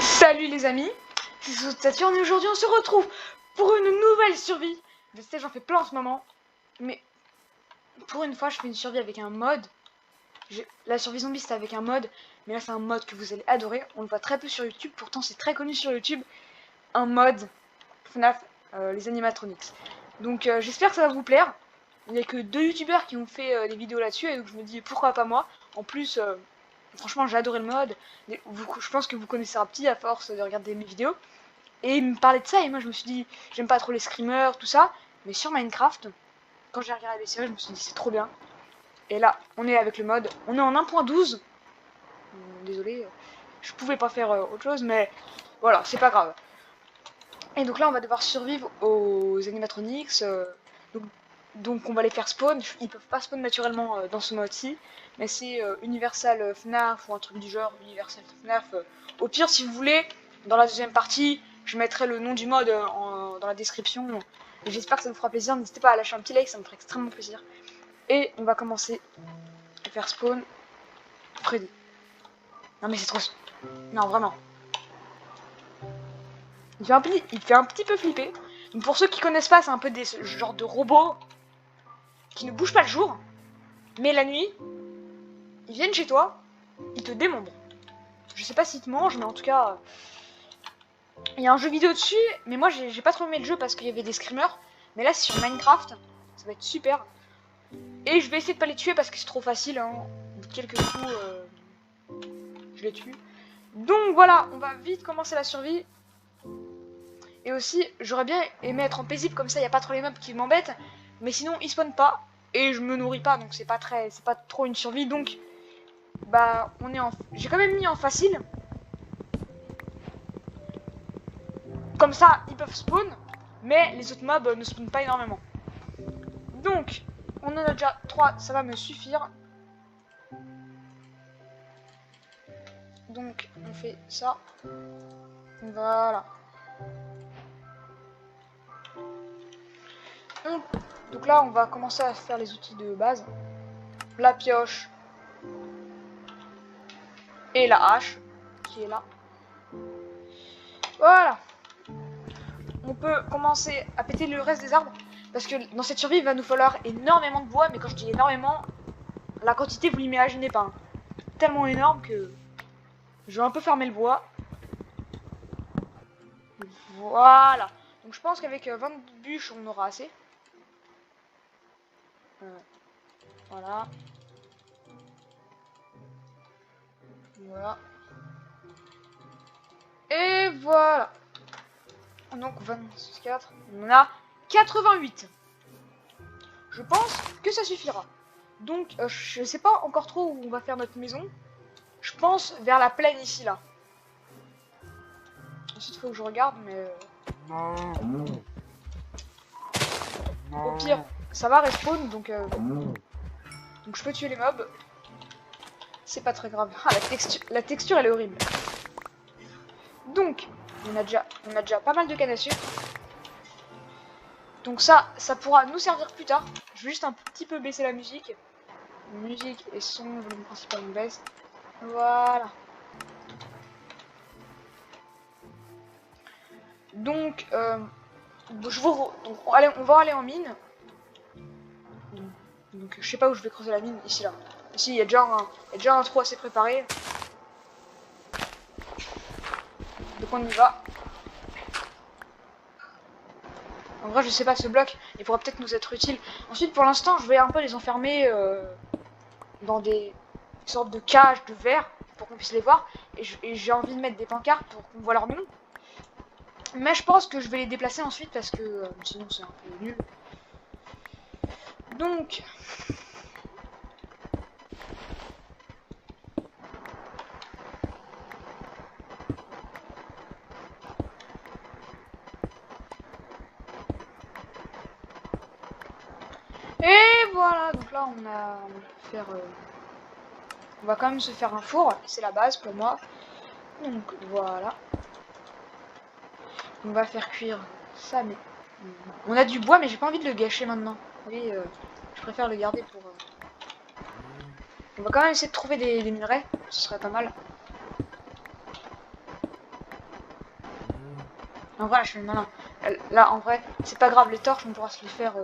Salut les amis, c'est Saturne et aujourd'hui on se retrouve pour une nouvelle survie. Je sais, j'en fais plein en ce moment, mais pour une fois je fais une survie avec un mode. La survie zombie c'était avec un mode, mais là c'est un mode que vous allez adorer. On le voit très peu sur YouTube, pourtant c'est très connu sur YouTube. Un mode FNAF, les animatronics. Donc j'espère que ça va vous plaire. Il n'y a que 2 youtubeurs qui ont fait des vidéos là-dessus, et donc je me dis pourquoi pas moi. En plus, franchement j'ai adoré le mode. Je pense que vous connaissez un petit à force de regarder mes vidéos. Et il me parlait de ça, et moi je me suis dit, j'aime pas trop les screamers, tout ça. Mais sur Minecraft, quand j'ai regardé les séries, je me suis dit c'est trop bien. Et là, on est avec le mode, on est en 1.12. Désolé, je pouvais pas faire autre chose, mais voilà, c'est pas grave. Et donc là, on va devoir survivre aux animatronics. Donc on va les faire spawn. Ils peuvent pas spawn naturellement dans ce mode-ci. Mais c'est Universal FNAF ou un truc du genre, Universal FNAF. Au pire, si vous voulez, dans la deuxième partie, je mettrai le nom du mode dans la description. J'espère que ça vous fera plaisir. N'hésitez pas à lâcher un petit like, ça me ferait extrêmement plaisir. Et on va commencer à faire spawn Freddy. Non mais c'est trop... Non, vraiment. Il fait un petit peu flipper. Donc pour ceux qui connaissent pas, c'est un peu des genres de robots qui ne bougent pas le jour, mais la nuit, ils viennent chez toi, ils te démembrent. Je sais pas s'ils te mangent, mais en tout cas, il y a un jeu vidéo dessus, mais moi j'ai pas trop aimé le jeu parce qu'il y avait des screamers. Mais là, c'est sur Minecraft, ça va être super. Et je vais essayer de pas les tuer parce que c'est trop facile, hein. Quelques coups, je les tue. Donc voilà, on va vite commencer la survie. Et aussi, j'aurais bien aimé être en paisible, comme ça il n'y a pas trop les mobs qui m'embêtent. Mais sinon, ils spawnent pas. Et je me nourris pas, donc c'est pas trop une survie. Donc, bah, j'ai quand même mis en facile. Comme ça, ils peuvent spawn. Mais les autres mobs ne spawnent pas énormément. Donc, on en a déjà 3, ça va me suffire. Donc, on fait ça. Voilà. Donc là, on va commencer à faire les outils de base. La pioche. Et la hache, qui est là. Voilà. On peut commencer à péter le reste des arbres. Parce que dans cette survie, il va nous falloir énormément de bois. Mais quand je dis énormément, la quantité, vous l'imaginez pas. Hein. Tellement énorme que je vais un peu fermer le bois. Voilà. Donc je pense qu'avec 20 bûches, on aura assez. Voilà. Voilà. Et voilà. Donc 24, on a 88. Je pense que ça suffira. Donc je sais pas encore trop où on va faire notre maison. Je pense vers la plaine ici là. Ensuite il faut que je regarde, mais au pire ça va respawn, donc je peux tuer les mobs. C'est pas très grave. Ah, la texture elle est horrible. Donc on a déjà pas mal de canne à sucre. Donc ça pourra nous servir plus tard. Je vais juste un petit peu baisser la musique. Musique et son, volume principal on baisse. Voilà. Donc, on va aller en mine. Donc je sais pas où je vais creuser la mine, ici là. Ici il y a déjà un trou assez préparé. Donc on y va. En vrai je sais pas, ce bloc il pourra peut-être nous être utile. Ensuite pour l'instant je vais un peu les enfermer dans des sortes de cages de verre pour qu'on puisse les voir. Et j'ai envie de mettre des pancartes pour qu'on voit leur nom. Mais je pense que je vais les déplacer ensuite parce que sinon c'est un peu nul. Donc et voilà, donc là on va faire on va quand même se faire un four, c'est la base pour moi. Donc voilà. On va faire cuire ça, mais on a du bois, mais j'ai pas envie de le gâcher maintenant. Oui, je préfère le garder pour... On va quand même essayer de trouver des minerais, ce serait pas mal. En vrai, je suis le malin. Là, en vrai, c'est pas grave, les torches, on pourra se les faire...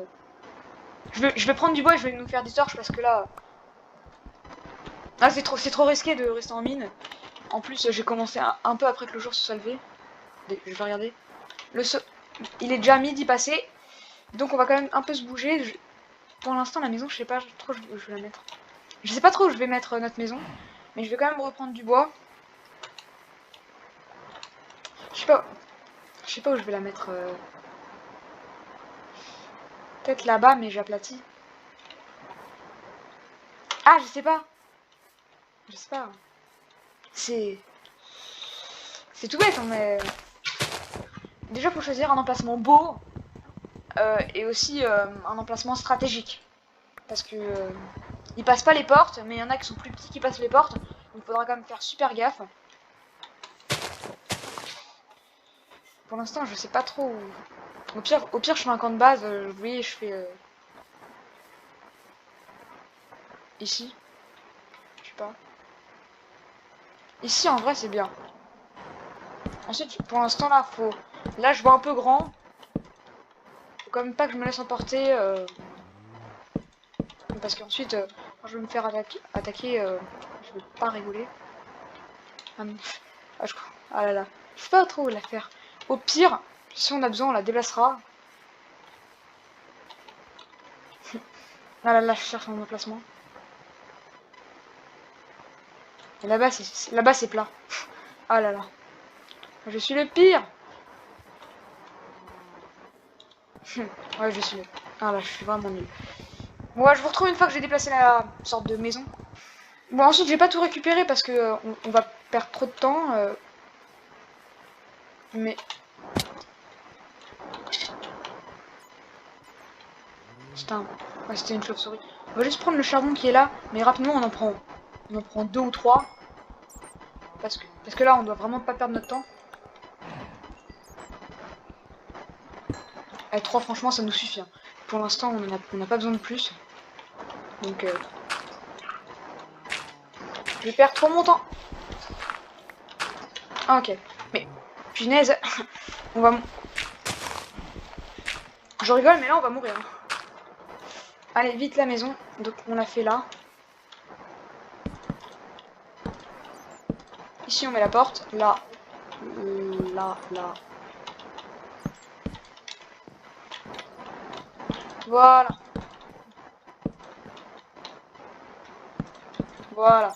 Je vais prendre du bois et je vais nous faire des torches parce que là... Ah, c'est trop risqué de rester en mine. En plus, j'ai commencé un peu après que le jour se soit levé. Je vais regarder. Il est déjà midi passé. Donc on va quand même un peu se bouger. Pour l'instant, la maison, je sais pas trop où je vais la mettre. Je sais pas trop où je vais mettre notre maison. Mais je vais quand même reprendre du bois. Je sais pas. Je sais pas où je vais la mettre. Peut-être là-bas, mais j'aplatis. Ah, je sais pas. Je sais pas. C'est tout bête, hein, mais... Déjà, faut choisir un emplacement beau. Et aussi un emplacement stratégique. Parce que... ils passent pas les portes, mais il y en a qui sont plus petits qui passent les portes. Donc il faudra quand même faire super gaffe. Pour l'instant, je sais pas trop où... Au pire, je fais un camp de base. Vous voyez, je fais... Ici. Je sais pas. Ici, en vrai, c'est bien. Ensuite, pour l'instant, là, faut... Là, je vois un peu grand. Faut quand même pas que je me laisse emporter. Parce qu'ensuite, quand je vais me faire attaquer, je vais pas rigoler. Ah, non. Ah là là. Je sais pas trop où la faire. Au pire, si on a besoin, on la déplacera. Ah là là, je cherche mon emplacement. Et là-bas, c'est plat. Ah là là. Je suis le pire. Ouais, je suis nul. Ah là, je suis vraiment nul. Bon, ouais, je vous retrouve une fois que j'ai déplacé la sorte de maison. Bon, ensuite, j'ai pas tout récupéré parce que on va perdre trop de temps. Mais... Putain, ouais, c'était une chauve-souris. On va juste prendre le charbon qui est là, mais rapidement, on en prend 2 ou 3. Parce que là, on doit vraiment pas perdre notre temps. Et 3, franchement, ça nous suffit. Hein. Pour l'instant, on n'a pas besoin de plus. Donc, je vais perdre trop mon temps. Ah, ok. Mais, punaise, on va... Je rigole, mais là, on va mourir. Allez, vite la maison. Donc, on l'a fait là. Ici, on met la porte. Là. Là. Voilà. Voilà.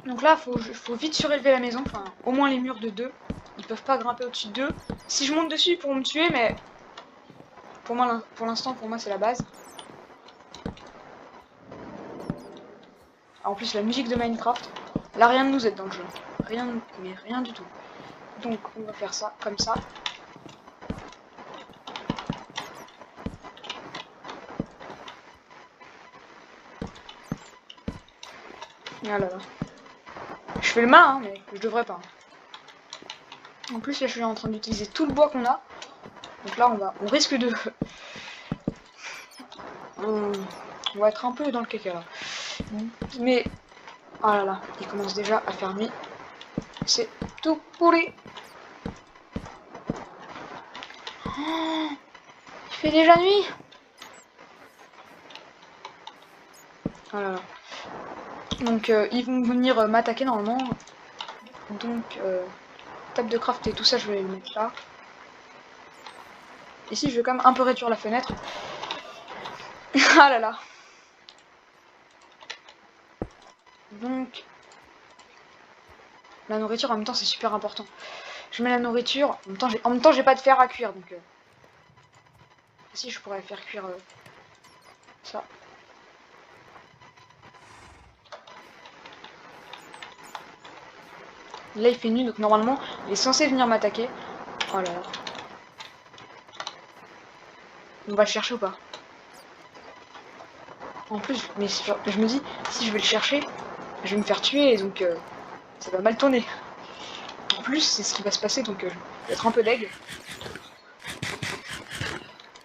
Donc là, faut vite surélever la maison. Enfin, au moins les murs de 2. Ils peuvent pas grimper au-dessus de 2. Si je monte dessus, ils pourront me tuer, mais... Pour l'instant, pour moi, c'est la base. En plus, la musique de Minecraft. Là, rien ne nous aide dans le jeu. Mais rien du tout. Donc, on va faire ça, comme ça. Ah là là. Je fais le malin, hein, mais je devrais pas. En plus, là, je suis en train d'utiliser tout le bois qu'on a. Donc là, on risque de... on va être un peu dans le caca, là. Mais... Oh là là, il commence déjà à faire nuit. C'est tout pourri. Oh, il fait déjà nuit. Oh là là. Donc ils vont venir m'attaquer normalement. Donc table de craft et tout ça, je vais le mettre là. Ici, je vais quand même un peu réduire la fenêtre. Ah là là. Donc la nourriture en même temps, c'est super important. Je mets la nourriture. En même temps, j'ai pas de fer à cuire, donc si je pourrais faire cuire ça. Là, il fait nuit, donc normalement, il est censé venir m'attaquer. Oh là là. On va le chercher ou pas? En plus, mais je me dis, si je vais le chercher, je vais me faire tuer, donc ça va mal tourner. En plus, c'est ce qui va se passer, donc je vais être un peu deg.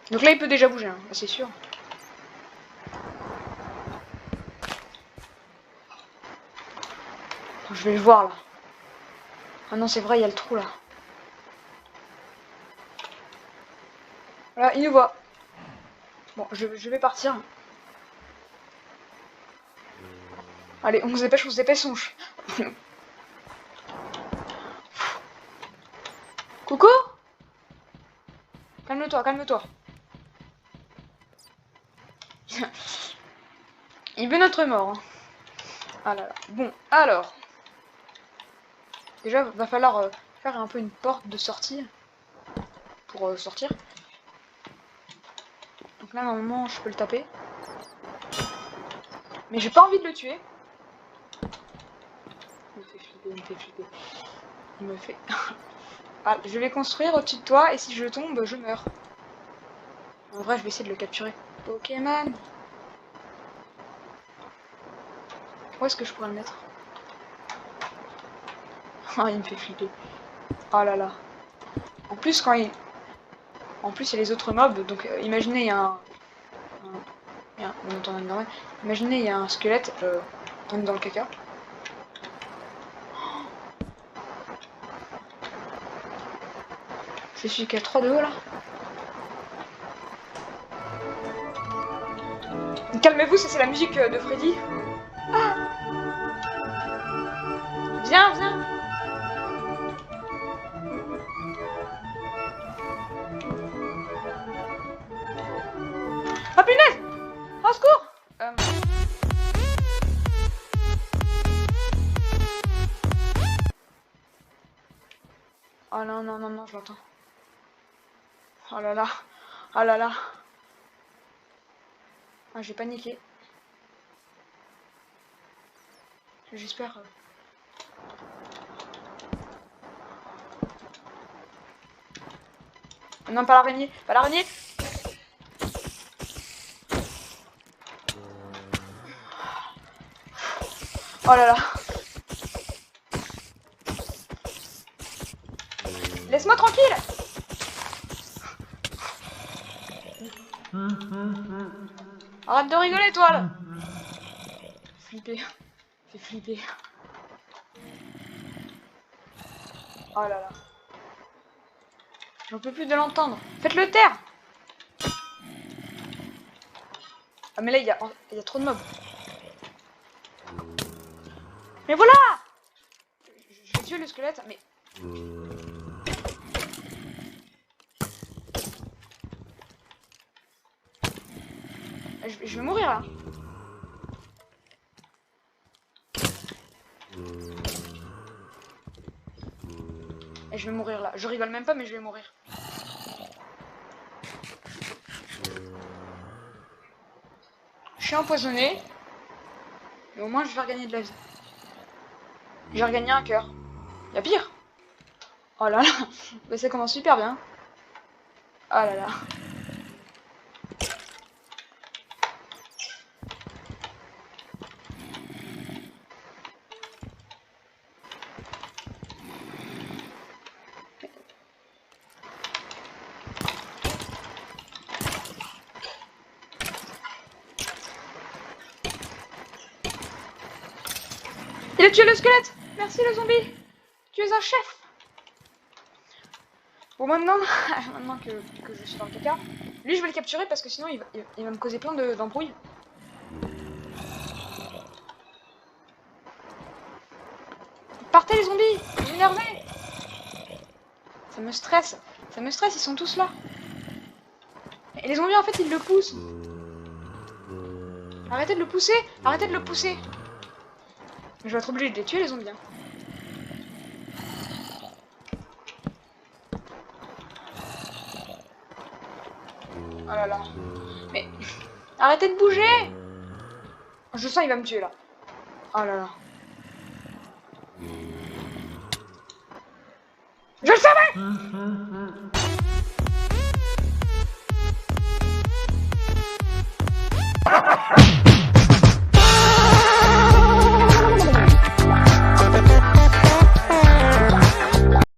Donc là, il peut déjà bouger, hein, c'est sûr. Je vais le voir là. Ah non, c'est vrai, il y a le trou là. Voilà, il nous voit. Bon, je vais partir. Allez, on se dépêche, Coucou. Calme-toi, calme-toi. Il veut notre mort. Hein. Ah là là. Bon, alors. Déjà, va falloir faire un peu une porte de sortie. Pour sortir. Donc là, normalement, je peux le taper. Mais j'ai pas envie de le tuer. Il me fait flipper, il me fait flipper. Il me fait... Ah, je vais construire au-dessus de toi et si je tombe, je meurs. En vrai, je vais essayer de le capturer. Pokémon. Où est-ce que je pourrais le mettre? Ah, il me fait flipper. Oh là là. En plus, quand il... En plus, il y a les autres mobs. Donc, imaginez, il y a un... On entend un normal. Imaginez, il y a un squelette. On est dans le caca. C'est celui qui a 3 de haut, là. Calmez-vous, ça c'est la musique de Freddy. Ah. Viens, viens. Oh punaise! Au secours! Oh non, non, non, non, je l'entends. Oh là là. Oh là là. Ah, j'ai paniqué. J'espère... Non, pas l'araignée. Pas l'araignée. Oh là là. Laisse-moi tranquille. Arrête de rigoler, toi, là. Flipper. Fais flipper. Oh là là. J'en peux plus de l'entendre. Faites-le taire. Ah mais là, il y a trop de mobs. Mais voilà. Je vais tuer le squelette, mais... Je vais mourir, là. Et je vais mourir, là. Je rigole même pas, mais je vais mourir. Je suis empoisonné. Mais au moins, je vais regagner de la vie. J'ai regagné un cœur. Y'a pire. Oh là là. Mais ça commence super bien. Oh là là. Il a tué le squelette. Merci le zombie. Tu es un chef. Bon maintenant, maintenant que je suis dans le caca, lui je vais le capturer parce que sinon il va me causer plein d'embrouilles. Partez les zombies, vous m'énervez. Ça me stresse, ils sont tous là. Et les zombies en fait ils le poussent. Arrêtez de le pousser, arrêtez de le pousser. Je vais être obligé de les tuer les zombies. Hein. Oh là là. Mais arrêtez de bouger. Je sens il va me tuer là. Oh là là. Je le savais.